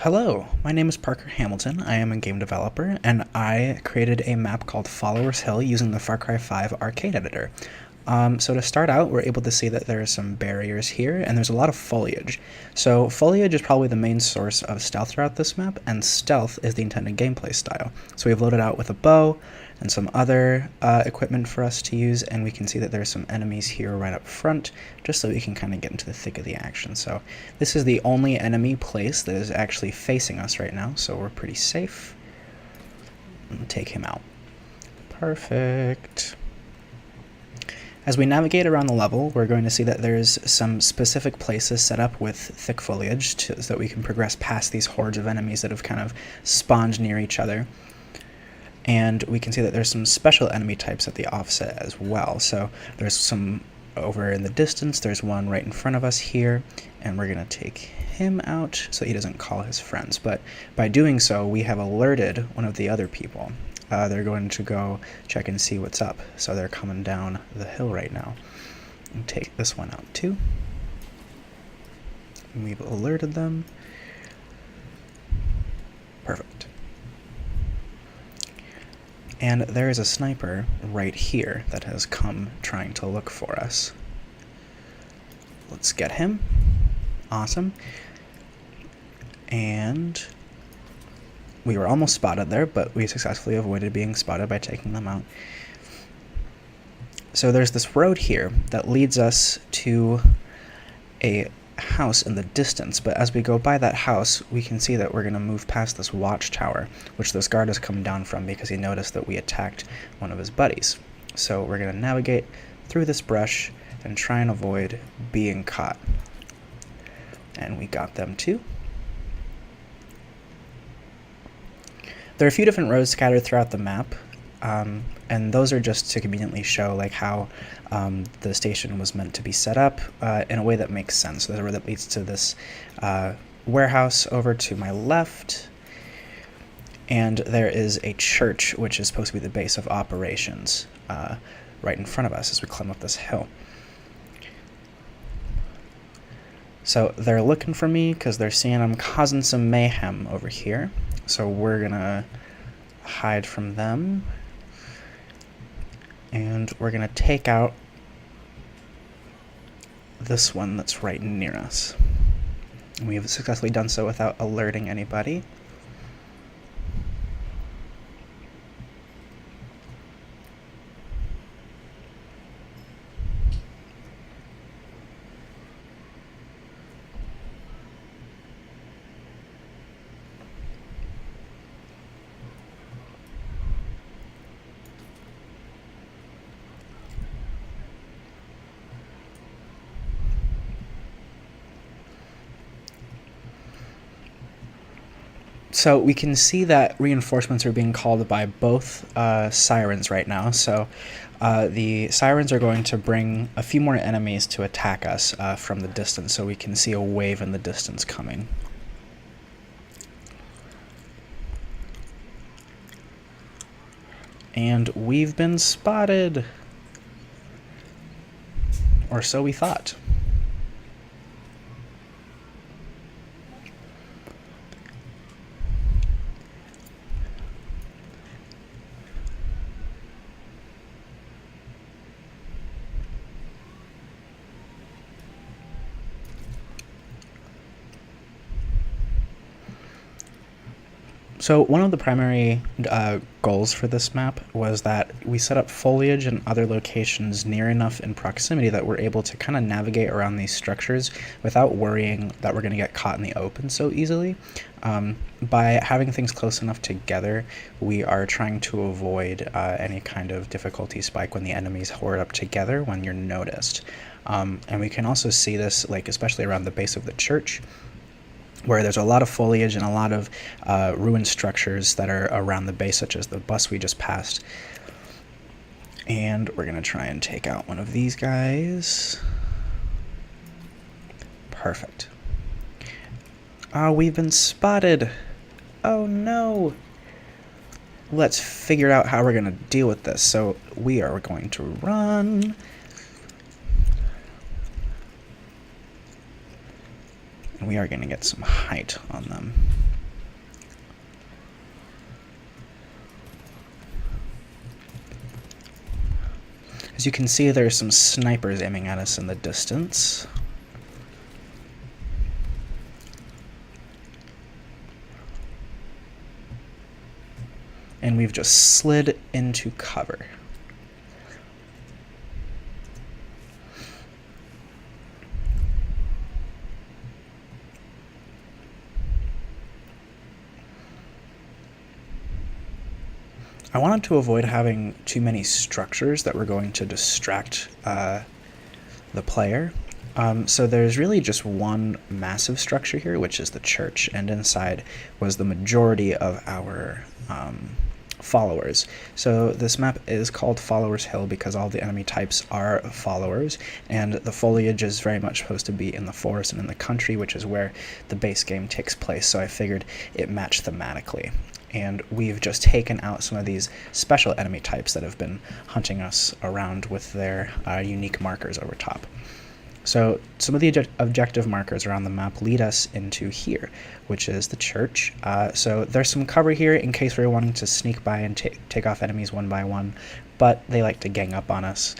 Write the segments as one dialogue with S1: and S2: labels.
S1: Hello, my name is Parker Hamilton. I am a game developer, and I created a map called Followers Hill using the Far Cry 5 arcade editor. So to start out, we're able to see that there are some barriers here, and there's a lot of foliage. So foliage is probably the main source of stealth throughout this map, and stealth is the intended gameplay style. So we've loaded out with a bow and some other equipment for us to use, and we can see that there's some enemies here right up front, just so we can kind of get into the thick of the action. So this is the only enemy place that is actually facing us right now, so we're pretty safe. Take him out. Perfect. As we navigate around the level, we're going to see that there's some specific places set up with thick foliage so that we can progress past these hordes of enemies that have kind of spawned near each other. And we can see that there's some special enemy types at the offset as well. So there's some over in the distance, there's one right in front of us here, and we're going to take him out so he doesn't call his friends. But by doing so, we have alerted one of the other people. They're going to go check and see what's up. So they're coming down the hill right now. And take this one out too. And we've alerted them. Perfect. And there is a sniper right here that has come trying to look for us. Let's get him. Awesome. And we were almost spotted there, but we successfully avoided being spotted by taking them out. So there's this road here that leads us to a house in the distance, but as we go by that house, we can see that we're going to move past this watchtower, which this guard has come down from because he noticed that we attacked one of his buddies. So we're going to navigate through this brush and try and avoid being caught. And we got them too. There are a few different roads scattered throughout the map, and those are just to conveniently show like how the station was meant to be set up in a way that makes sense. There's a road that leads to this warehouse over to my left, and there is a church which is supposed to be the base of operations right in front of us as we climb up this hill. So they're looking for me because they're seeing I'm causing some mayhem over here. So we're gonna hide from them, and we're gonna take out this one that's right near us. We have successfully done so without alerting anybody. So we can see that reinforcements are being called by both sirens right now. So the sirens are going to bring a few more enemies to attack us from the distance, so we can see a wave in the distance coming. And we've been spotted. Or so we thought. So one of the primary goals for this map was that we set up foliage and other locations near enough in proximity that we're able to kind of navigate around these structures without worrying that we're going to get caught in the open so easily. By having things close enough together, we are trying to avoid any kind of difficulty spike when the enemies horde up together when you're noticed. And we can also see this, like especially around the base of the church, where there's a lot of foliage and a lot of ruined structures that are around the base, such as the bus we just passed. And we're going to try and take out one of these guys. Perfect. Oh, we've been spotted. Oh no. Let's figure out how we're going to deal with this. So we are going to run. And we are going to get some height on them. As you can see, there's some snipers aiming at us in the distance. And we've just slid into cover. I wanted to avoid having too many structures that were going to distract the player. So there's really just one massive structure here, which is the church, and inside was the majority of our followers. So this map is called Followers Hill because all the enemy types are followers, and the foliage is very much supposed to be in the forest and in the country, which is where the base game takes place, so I figured it matched thematically. And we've just taken out some of these special enemy types that have been hunting us around with their unique markers over top. So some of the objective markers around the map lead us into here, which is the church. So there's some cover here in case we're wanting to sneak by and take off enemies one by one, but they like to gang up on us.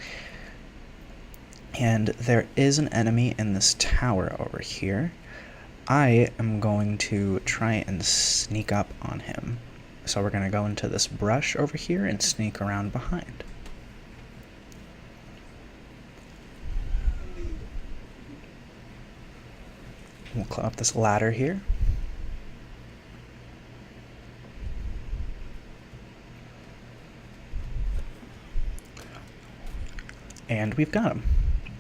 S1: And there is an enemy in this tower over here. I am going to try and sneak up on him. So we're going to go into this brush over here and sneak around behind. We'll climb up this ladder here. And we've got him.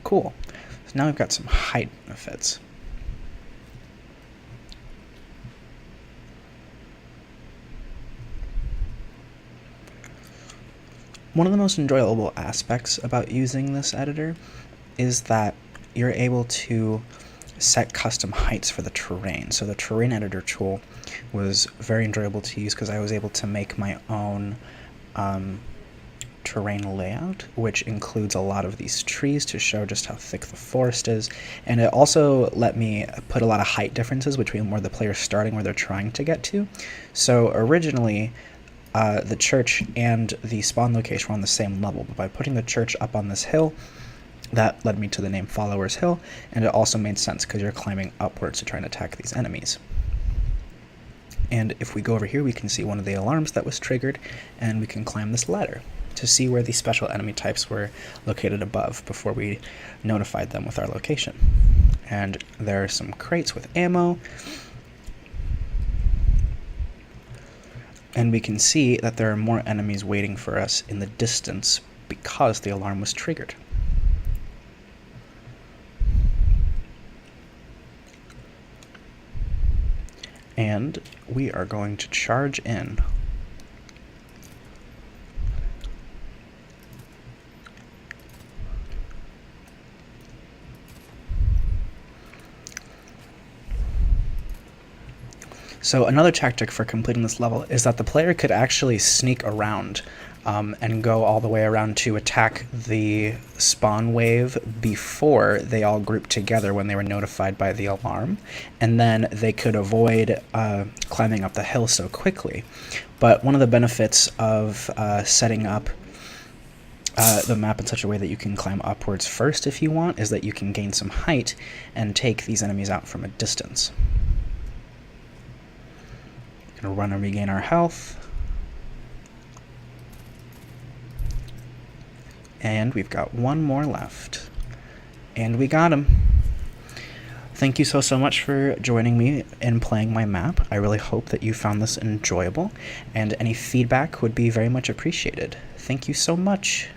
S1: Cool. So now we've got some height benefits. One of the most enjoyable aspects about using this editor is that you're able to set custom heights for the terrain. So the terrain editor tool was very enjoyable to use because I was able to make my own terrain layout, which includes a lot of these trees to show just how thick the forest is, and it also let me put a lot of height differences between where the player's starting, where they're trying to get to. So originally the church and the spawn location were on the same level, but by putting the church up on this hill, that led me to the name Followers Hill, and it also made sense because you're climbing upwards to try and attack these enemies. And if we go over here, we can see one of the alarms that was triggered, and we can climb this ladder to see where these special enemy types were located above before we notified them with our location. And there are some crates with ammo, and we can see that there are more enemies waiting for us in the distance because the alarm was triggered. And we are going to charge in. So another tactic for completing this level is that the player could actually sneak around and go all the way around to attack the spawn wave before they all grouped together when they were notified by the alarm, and then they could avoid climbing up the hill so quickly. But one of the benefits of setting up the map in such a way that you can climb upwards first if you want is that you can gain some height and take these enemies out from a distance. Gonna run and regain our health. And we've got one more left. And we got him. Thank you so much for joining me in playing my map. I really hope that you found this enjoyable, and any feedback would be very much appreciated. Thank you so much.